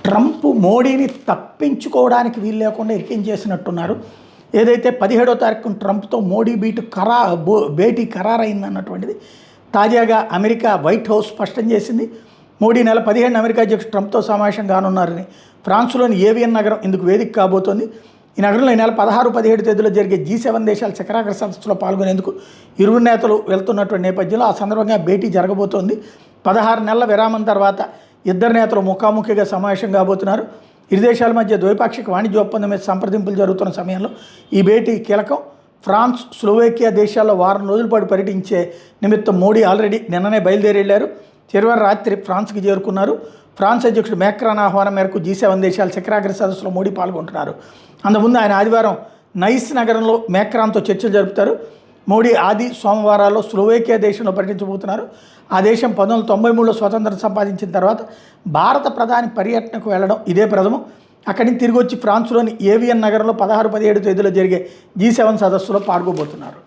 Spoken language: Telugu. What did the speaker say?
ట్రంప్ మోడీని తప్పించుకోవడానికి వీలు లేకుండా ఎక్కించేసినట్టున్నారు. ఏదైతే 17వ తారీఖున ట్రంప్తో మోడీ భేటీ ఖరారైందన్నటువంటిది తాజాగా అమెరికా వైట్ హౌస్ స్పష్టం చేసింది. మోడీ నెల 15 అమెరికా అధ్యక్షుడు ట్రంప్తో సమావేశం కానున్నారని ఫ్రాన్స్లోని ఏవియన్ నగరం ఇందుకు వేదిక కాబోతోంది. ఈ నగరంలో ఈ నెల 16, 17 తేదీలో జరిగే G7 దేశాల శిఖరాగ్ర సదస్సులో పాల్గొనేందుకు ఇరువురు నేతలు వెళ్తున్నటువంటి నేపథ్యంలో ఆ సందర్భంగా భేటీ జరగబోతోంది. 16 నెలల విరామం తర్వాత ఇద్దరు నేతలు ముఖాముఖిగా సమావేశం కాబోతున్నారు. ఇరు దేశాల మధ్య ద్వైపాక్షిక వాణిజ్య ఒప్పందం మీద సంప్రదింపులు జరుగుతున్న సమయంలో ఈ భేటీ కీలకం. ఫ్రాన్స్, స్లోవేకియా దేశాల్లో వారం రోజుల పాటు పర్యటించే నిమిత్తం మోడీ ఆల్రెడీ నిన్ననే బయలుదేరి వెళ్ళారు. శనివారం రాత్రి ఫ్రాన్స్కి చేరుకున్నారు. ఫ్రాన్స్ అధ్యక్షుడు మ్యాక్రాన్ ఆహ్వానం మేరకు G7 దేశాల శిఖరాగ్ర సదస్సులో మోడీ పాల్గొంటున్నారు. అందుముందు ఆయన ఆదివారం నైస్ నగరంలో మ్యాక్రాన్తో చర్చలు జరుపుతారు. మోడీ ఆది సోమవారాల్లో స్లోవేకియా దేశంలో పర్యటించబోతున్నారు. ఆ దేశం 1993లో స్వతంత్రం సంపాదించిన తర్వాత భారత ప్రధాని పర్యటనకు వెళ్ళడం ఇదే ప్రథమం. అక్కడి నుంచి తిరిగి వచ్చి ఫ్రాన్స్లోని ఏవియన్ నగరంలో 16, 17 తేదీలో జరిగే G7 సదస్సులో పాల్గొబోతున్నారు.